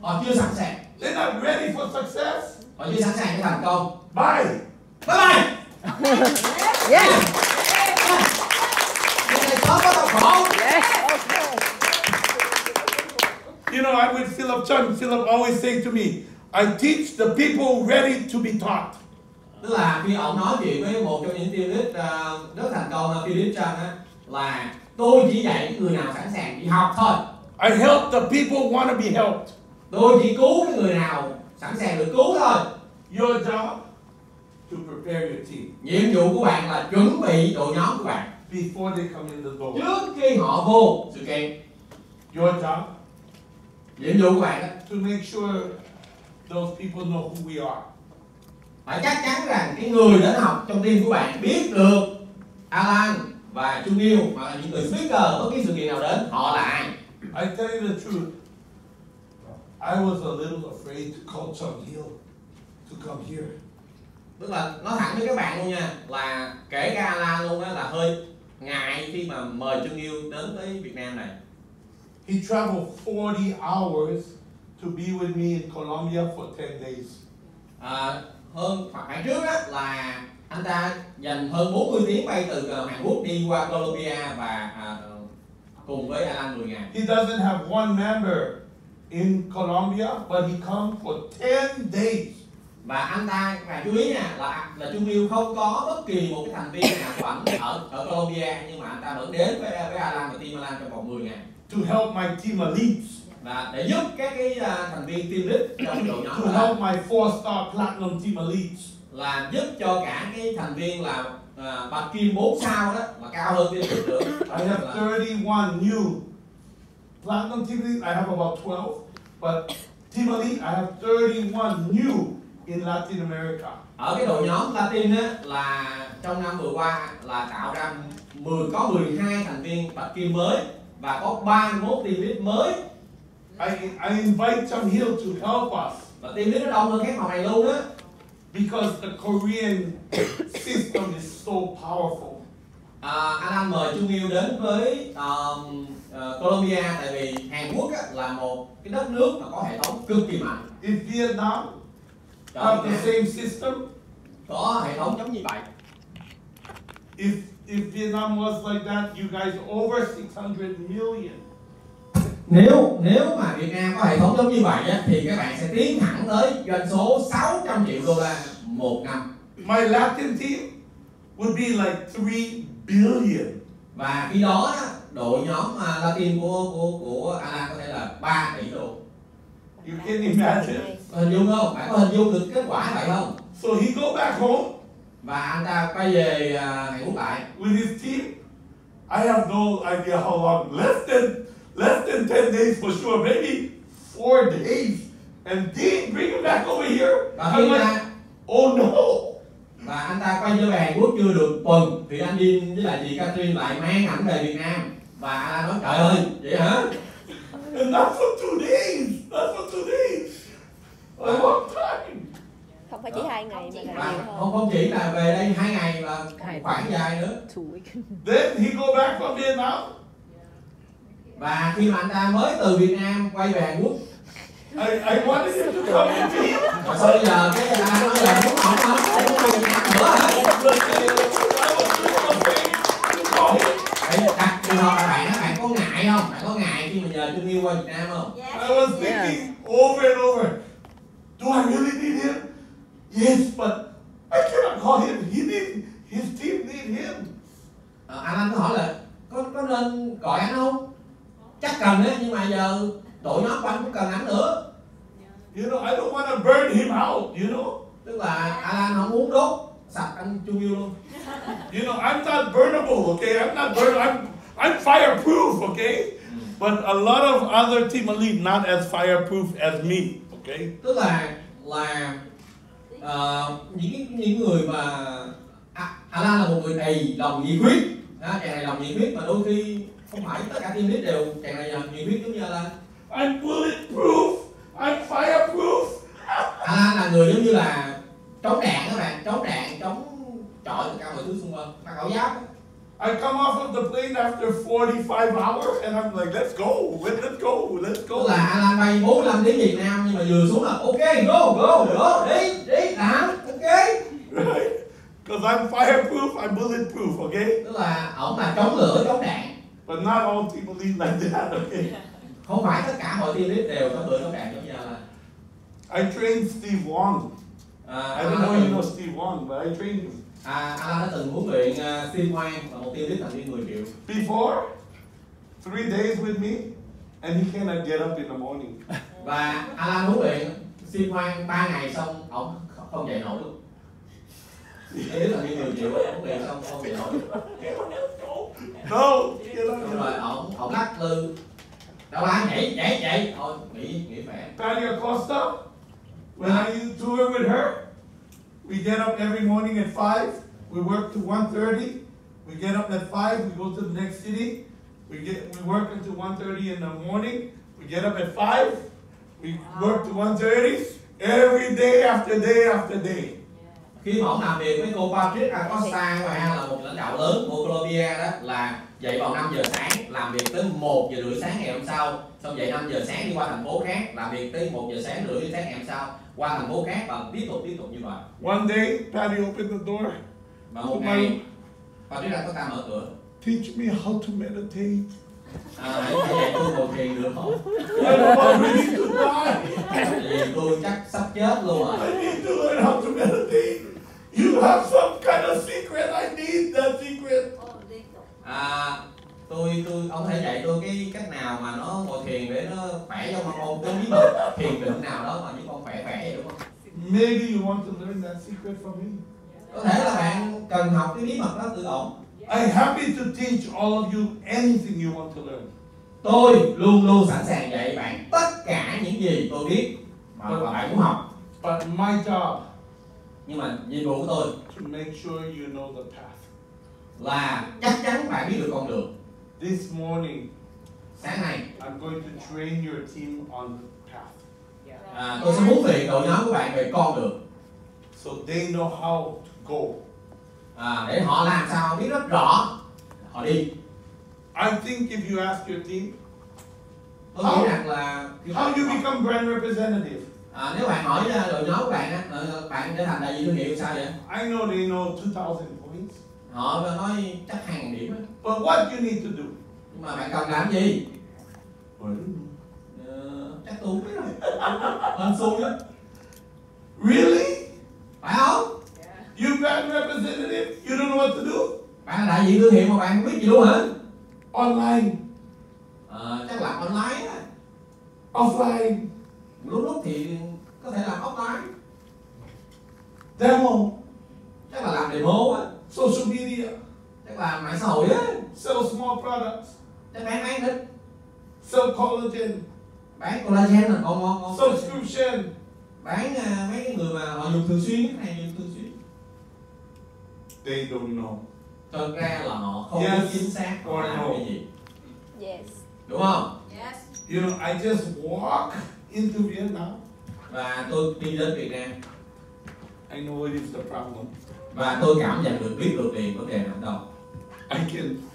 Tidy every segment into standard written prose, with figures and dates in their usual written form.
Họ chưa sẵn sàng. They're not ready for success. Họ chưa sẵn sàng cho thành công. Bye. Bye bye. Yeah. Những người sống có đau khổ. You know, I'm with Philip Chung. Philip always say to me, I teach the people ready to be taught. Tức là khi ông nói chuyện với một trong những team lead rất thành công là Philip Chung á, là tôi chỉ dạy những người nào sẵn sàng đi học thôi. I help the people want to be helped. Tôi chỉ cứu cái người nào sẵn sàng được cứu thôi. Your job to prepare your team Nhiệm vụ của bạn là chuẩn bị đội nhóm của bạn before they come in the door. trước khi họ vô sự kiện. Your job Nhiệm vụ của bạn đó, to make sure those people know who we are. phải chắc chắn rằng cái người đến học trong team của bạn biết được Alan và Trung Yêu hoặc là những người speaker bất kỳ sự kiện nào đến họ là ai. I tell you the truth, I was a little afraid to call Chung Hill to come here. Tức là nói thẳng với các bạn luôn nha, là kể cả Alan luôn á là hơi ngại khi mà mời Trung Yêu đến tới Việt Nam này. He traveled 40 hours to be with me in Colombia for 10 days. Hơn hoặc ngày trước á, là anh ta dành hơn 40 tiếng bay từ Hàn Quốc đi qua Colombia và cùng với Alan 10 ngày. He doesn't have one member in Colombia, but he comes for 10 days. Và anh ta và chú ý nha là Trung Yêu không có bất kỳ một cái thành viên nào của ảnh ở Colombia, nhưng mà anh ta vẫn đến với Alan và team Alan trong vòng 10 ngày. To help my team elites. Và để giúp các cái thành viên team lead trong cái đội nhóm To help my 4-star platinum team elites. là giúp cho cả cái thành viên là bạch kim 4 sao đó mà cao hơn team lead được. I have 31 new platinum team elites. I have about 12, but team elite I have 31 new in Latin America. Ở cái đội nhóm Latin á, là trong năm vừa qua là tạo ra có 12 thành viên bạch kim mới và có 31 team lead mới. I invite Chung Hill to help us. Và team lead nó đông hơn các phòng này luôn á. Because the Korean system is so powerful. Alan mời Trung Yêu đến với Colombia tại vì Hàn Quốc á, là một cái đất nước mà có hệ thống cực kỳ mạnh. If Vietnam have the same system, có hệ thống giống như vậy. If Vietnam was like that, you guys over 600 million. Nếu mà Việt Nam có hệ thống giống như vậy á, thì các bạn sẽ tiến thẳng tới doanh số 600 triệu đô la một năm. My Latin team would be like 3 billion. Và khi đó đội nhóm Latin của Alan có thể là 3 tỷ đô. You can imagine. Hình dung không? Bạn có hình dung được kết quả vậy không? So he go back home. Và anh ta quay về Hàn Quốc lại. With his team, I have no idea how long. Less than 10 days for sure, maybe 4 days. And Dean bring him back over here. I'm like, oh no. Và anh ta quay trở về Hàn Quốc chưa được tuần thì anh Dean với lại chị Catherine lại mang ảnh về Việt Nam. Và anh nói trời ơi, vậy hả? And not for 2 days. Not for 2 days. A long time. Không phải chỉ 2 ngày mà là nhiều hơn. Không chỉ là về đây 2 ngày và khoảng dài nữa. Then he go back from Vietnam. Và khi mà anh ta mới từ Việt Nam quay về Hàn Quốc, I wanted him to come with me. và sau bây giờ cái anh nói là muốn hỏi không? Để muốn quay Việt Nam nữa hả? Đặt trường hợp là bạn có ngại không? Bạn có ngại khi mà nhờ Trung Yêu qua Việt Nam không? I was thinking over and over, do I really need him? Yes, but I cannot call him. His team need him. Alan có hỏi là có nên gọi anh không? Chắc cần đấy, nhưng mà giờ đội nhóm của anh cũng cần anh nữa. You know, I don't want to burn him out, you know. Tức là Alan không muốn đốt sạch anh Trung Yêu luôn. You know, I'm not burnable, okay? I'm not burnable. I'm fireproof, okay? But a lot of other team elite not as fireproof as me, okay? Tức là những người mà Alan là một người đầy lòng nhiệt huyết, chàng này lòng nhiệt huyết mà đôi khi không phải tất cả team lead đều chàng này lòng nhiệt huyết giống như Alan. I'm bulletproof. I'm fireproof. Alan là người giống như là chống đạn các bạn, chống đạn, chống chọi tất cả mọi thứ xung quanh, mặc áo giáp. I come off of the plane after 45 hours, and I'm like, let's go, let's go, let's Tức go. là Alan bay 45 tiếng Việt Nam nhưng mà vừa xuống là ok, go, đi, làm, ok. Right? Because I'm fireproof, I'm bulletproof, okay? Tức là ổng là chống lửa, chống đạn. But not all people live like that, okay? Không phải tất cả mọi team lead đều chống lửa, chống đạn giống như Alan. I trained Steve Wong. I don't know you know Steve Wong, but I trained him. Alan đã từng huấn luyện Steve Wang là một team lead thành viên 10 triệu. Before, 3 days with me, and he cannot get up in the morning. Và Alan huấn luyện Steve Wang 3 ngày xong ổng không dậy nổi luôn. Team lead thành viên 10 triệu huấn luyện xong không dậy nổi. No, Xong rồi ổng lắc lư. Đâu ai nhảy thôi nghỉ khỏe. Patty Acosta, when I used to tour with her, we get up every morning at 5, we work to 1:30, we get up at 5, we go to the next city, we work until 1:30 in the morning, we get up at 5, we work to 1:30, every day after day after day. Khi mà ổng làm việc với cô Patrick Acosta là một lãnh đạo lớn của Colombia đó, là dậy vào 5 giờ sáng, làm việc tới 1 giờ rưỡi sáng ngày hôm sau, xong dậy 5 giờ sáng đi qua thành phố khác, làm việc tới 1 giờ sáng rưỡi sáng ngày hôm sau, qua thành phố khác và tiếp tục như vậy. One day, Patty opened the door. Và một ngày Patrick Acosta mở cửa. Teach me how to meditate. Hãy dạy tôi ngồi thiền được không? I'm about ready to die. Vì tôi chắc sắp chết luôn rồi. I need to learn how to meditate. You have some kind of secret. I need that secret. Ông thể dạy tôi cái cách nào mà nó ngồi thiền để nó khỏe trong một cái bí mật thiền định nào đó mà giúp con khỏe vậy đúng không? Maybe you want to learn that secret from me. Có thể là bạn cần học cái bí mật đó từ ổng. I'm happy to teach all of you anything you want to learn. Tôi luôn luôn sẵn sàng dạy bạn tất cả những gì tôi biết mà bạn muốn học. But my job Nhưng mà nhiệm vụ của tôi to make sure you know the path. là chắc chắn bạn biết được con đường. This morning, Sáng nay I'm going to train your team on the path. Tôi sẽ huấn luyện đội nhóm của bạn về con đường. So they know how to go. Để họ làm sao biết rất rõ họ đi. I think if you ask your team, Tôi nghĩ rằng là how you become brand representative, nếu bạn hỏi đội nhóm của bạn á, bạn trở thành đại diện thương hiệu sao vậy? I know they know 2,000 points. Họ nói chắc 2.000 điểm á. But what you need to do? Nhưng mà bạn cần làm gì? I don't know. Chắc tôi không biết rồi. Hên xui á. Really? Phải không? You brand representative, you don't know what to do? Bạn là đại diện thương hiệu mà bạn không biết gì luôn hả? Online, Chắc làm online á. offline, Lúc thì có thể làm offline. demo, Chắc là làm demo á. social media, Chắc là mạng xã hội á. sell small products, Chắc bán thịt. sell collagen, Bán collagen là ngon. subscription. Bán mấy cái người mà họ dùng thường xuyên, cái này dùng thường xuyên. They don't know. Thật ra là họ không Yes biết chính xác họ or làm no. cái gì. Yes. Đúng không? Yes. You know, I just walk into Vietnam. Và tôi đi đến Việt Nam I know what is the problem. và tôi cảm nhận được, biết được liền vấn đề nằm đâu. I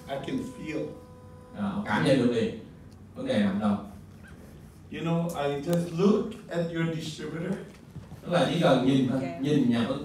can feel. Cảm nhận được liền vấn đề nằm đâu. You know, I just look at your distributor. Tức là chỉ cần nhìn thôi, nhìn nhà phân phối